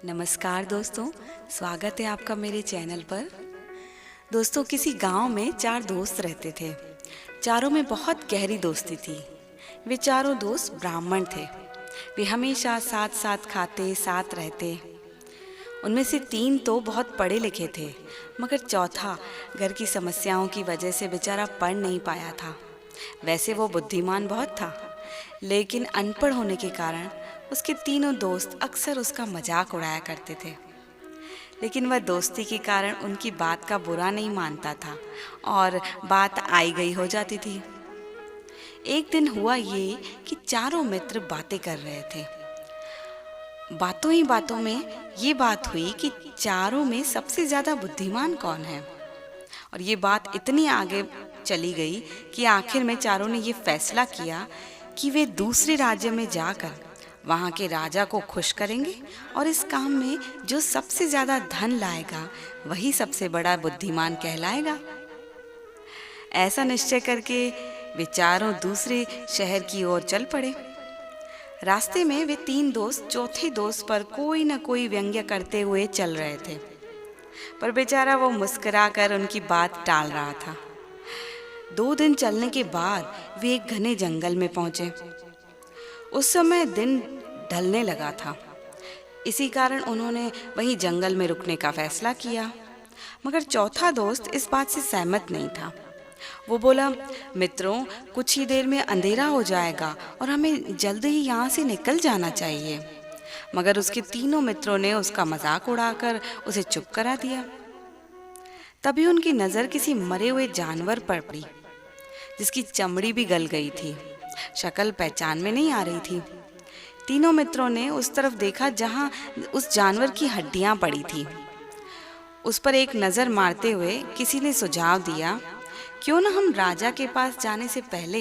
नमस्कार दोस्तों, स्वागत है आपका मेरे चैनल पर। दोस्तों, किसी गांव में 4 दोस्त रहते थे। चारों में बहुत गहरी दोस्ती थी। वे चारों दोस्त ब्राह्मण थे। वे हमेशा साथ साथ खाते, साथ रहते। उनमें से 3 तो बहुत पढ़े लिखे थे, मगर चौथा घर की समस्याओं की वजह से बेचारा पढ़ नहीं पाया था। वैसे वो बुद्धिमान बहुत था, लेकिन अनपढ़ होने के कारण उसके तीनों दोस्त अक्सर उसका मजाक उड़ाया करते थे। लेकिन वह दोस्ती के कारण उनकी बात का बुरा नहीं मानता था और बात आई गई हो जाती थी। एक दिन हुआ ये कि चारों मित्र बातें कर रहे थे। बातों ही बातों में ये बात हुई कि चारों में सबसे ज़्यादा बुद्धिमान कौन है। और ये बात इतनी आगे चली गई कि आखिर में चारों ने ये फैसला किया कि वे दूसरे राज्य में जाकर वहाँ के राजा को खुश करेंगे और इस काम में जो सबसे ज़्यादा धन लाएगा वही सबसे बड़ा बुद्धिमान कहलाएगा। ऐसा निश्चय करके वे चारों दूसरे शहर की ओर चल पड़े। रास्ते में वे 3 दोस्त चौथे दोस्त पर कोई न कोई व्यंग्य करते हुए चल रहे थे, पर बेचारा वो मुस्कुराकर उनकी बात टाल रहा था। 2 दिन चलने के बाद वे एक घने जंगल में पहुंचे। उस समय दिन ढलने लगा था, इसी कारण उन्होंने वहीं जंगल में रुकने का फैसला किया। मगर चौथा दोस्त इस बात से सहमत नहीं था। वो बोला, मित्रों, कुछ ही देर में अंधेरा हो जाएगा और हमें जल्द ही यहाँ से निकल जाना चाहिए। मगर उसके तीनों मित्रों ने उसका मजाक उड़ाकर उसे चुप करा दिया। तभी उनकी नज़र किसी मरे हुए जानवर पर पड़ी, जिसकी चमड़ी भी गल गई थी। शक्ल पहचान में नहीं आ रही थी। तीनों मित्रों ने उस तरफ देखा जहां उस जानवर की हड्डियां पड़ी थी। उस पर एक नज़र मारते हुए किसी ने सुझाव दिया, क्यों न हम राजा के पास जाने से पहले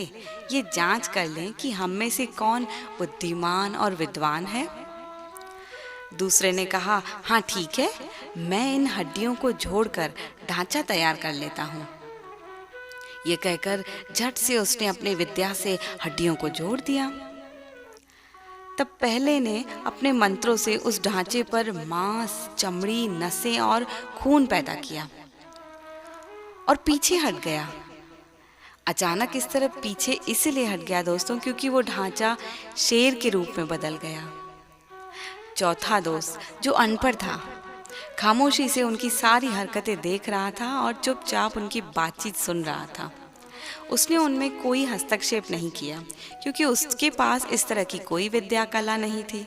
ये जांच कर लें कि हम में से कौन बुद्धिमान और विद्वान है। दूसरे ने कहा, हाँ ठीक है, मैं इन हड्डियों को जोड़कर ढांचा तैयार कर लेता हूँ। ये कहकर झट से उसने अपनी विद्या से हड्डियों को जोड़ दिया। तब पहले ने अपने मंत्रों से उस ढांचे पर मांस, चमड़ी, नसें और खून पैदा किया और पीछे हट गया। अचानक इस तरफ पीछे इसलिए हट गया दोस्तों, क्योंकि वो ढांचा शेर के रूप में बदल गया। चौथा दोस्त, जो अनपढ़ था, खामोशी से उनकी सारी हरकतें देख रहा था और चुपचाप उनकी बातचीत सुन रहा था। उसने उनमें कोई हस्तक्षेप नहीं किया, क्योंकि उसके पास इस तरह की कोई विद्या कला नहीं थी।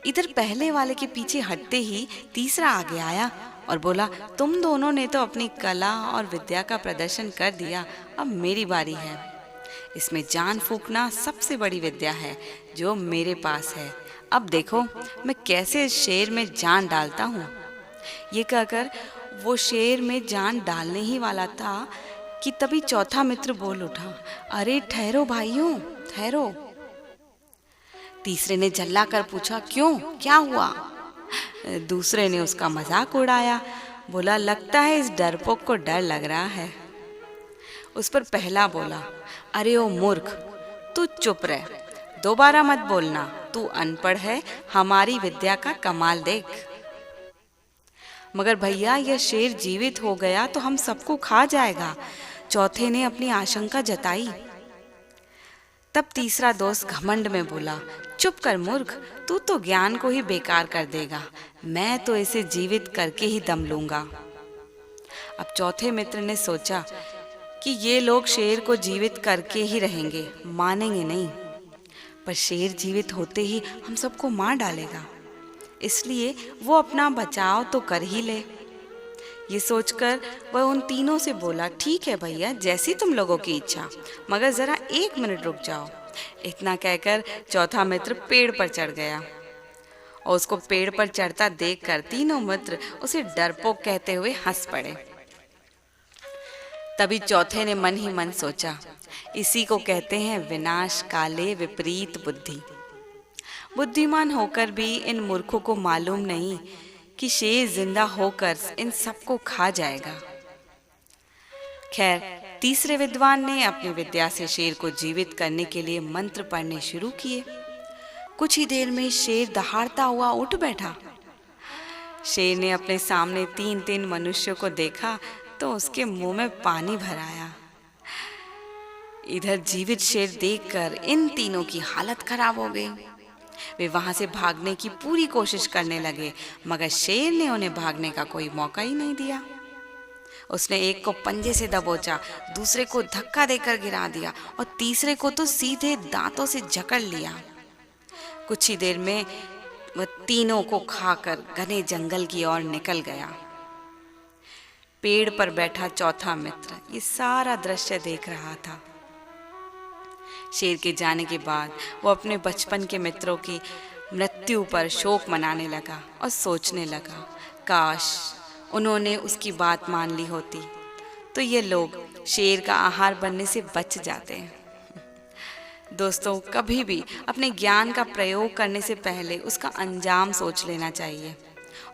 इधर पहले वाले के पीछे हटते ही तीसरा आगे आया और बोला, तुम दोनों ने तो अपनी कला और विद्या का प्रदर्शन कर दिया, अब मेरी बारी है। इसमें जान फूंकना सबसे बड़ी विद्या है जो मेरे पास है। अब देखो मैं कैसे शेर में जान डालता हूँ। ये कहकर वो शेर में जान डालने ही वाला था कि तभी चौथा मित्र बोल उठा, अरे ठहरो भाइयों, ठहरो। तीसरे ने झल्ला कर पूछा, क्यों, क्या हुआ? दूसरे ने उसका मजाक उड़ाया, बोला, लगता है इस डरपोक को डर लग रहा है। उस पर पहला बोला, अरे ओ मूर्ख, तू चुप रह, दोबारा मत बोलना, तू अनपढ़ है, हमारी विद्या का कमाल देख। मगर भैया, यह शेर जीवित हो गया तो हम सबको खा जाएगा, चौथे ने अपनी आशंका जताई। तब तीसरा दोस्त घमंड में बोला, चुप कर मूर्ख, तू तो ज्ञान को ही बेकार कर देगा, मैं तो इसे जीवित करके ही दम लूंगा। अब चौथे मित्र ने सोचा कि ये लोग शेर को जीवित करके ही रहेंगे, मानेंगे नहीं, पर शेर जीवित होते ही हम सबको मार डालेगा, इसलिए वो अपना बचाव तो कर ही ले। ये सोचकर वह उन तीनों से बोला, ठीक है भैया, जैसी तुम लोगों की इच्छा, मगर जरा 1 मिनट रुक जाओ। इतना कहकर चौथा मित्र पेड़ पर चढ़ गया और उसको पेड़ पर चढ़ता देखकर तीनों मित्र उसे डरपोक कहते हुए हंस पड़े। तभी चौथे ने मन ही मन सोचा, इसी को कहते हैं विनाश काले विपरीत बुद्धि। बुद्धिमान होकर भी इन मूर्खों को मालूम नहीं कि शेर जिंदा होकर इन सबको खा जाएगा। खैर, तीसरे विद्वान ने अपनी विद्या से शेर को जीवित करने के लिए मंत्र पढ़ने शुरू किए। कुछ ही देर में शेर दहाड़ता हुआ उठ बैठा शेर ने अपने सामने 3 मनुष्यों को देखा तो उसके मुंह में पानी भर आया। इधर जीवित शेर देखकर इन तीनों की हालत खराब हो गई। वे वहां से भागने की पूरी कोशिश करने लगे, मगर शेर ने उन्हें भागने का कोई मौका ही नहीं दिया। उसने एक को पंजे से दबोचा, दूसरे को धक्का देकर गिरा दिया और तीसरे को तो सीधे दांतों से जकड़ लिया। कुछ ही देर में वह तीनों को खाकर घने जंगल की ओर निकल गया। पेड़ पर बैठा चौथा मित्र ये सारा दृश्य देख रहा था। शेर के जाने के बाद वो अपने बचपन के मित्रों की मृत्यु पर शोक मनाने लगा और सोचने लगा, काश उन्होंने उसकी बात मान ली होती तो ये लोग शेर का आहार बनने से बच जाते। दोस्तों, कभी भी अपने ज्ञान का प्रयोग करने से पहले उसका अंजाम सोच लेना चाहिए।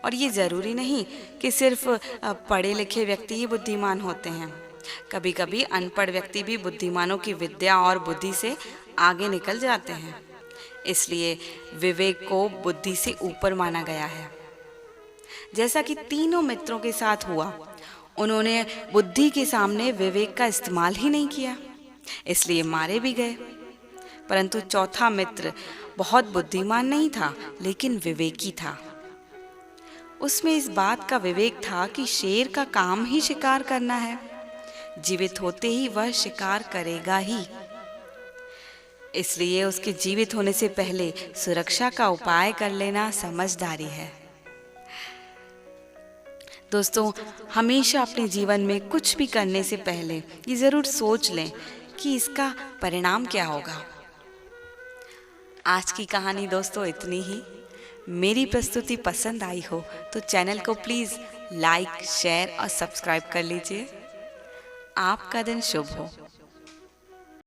और ये ज़रूरी नहीं कि सिर्फ पढ़े लिखे व्यक्ति ही बुद्धिमान होते हैं। कभी कभी अनपढ़ व्यक्ति भी बुद्धिमानों की विद्या और बुद्धि से आगे निकल जाते हैं। इसलिए विवेक को बुद्धि से ऊपर माना गया है। जैसा कि तीनों मित्रों के साथ हुआ, उन्होंने बुद्धि के सामने विवेक का इस्तेमाल ही नहीं किया, इसलिए मारे भी गए। परंतु चौथा मित्र बहुत बुद्धिमान नहीं था, लेकिन विवेकी था। उसमें इस बात का विवेक था कि शेर का काम ही शिकार करना है, जीवित होते ही वह शिकार करेगा ही। इसलिए उसके जीवित होने से पहले सुरक्षा का उपाय कर लेना समझदारी है। दोस्तों, हमेशा अपने जीवन में कुछ भी करने से पहले ये ज़रूर सोच लें कि इसका परिणाम क्या होगा। आज की कहानी दोस्तों इतनी ही। मेरी प्रस्तुति पसंद आई हो तो चैनल को प्लीज़ लाइक, शेयर और सब्सक्राइब कर लीजिए। आपका दिन शुभ हो।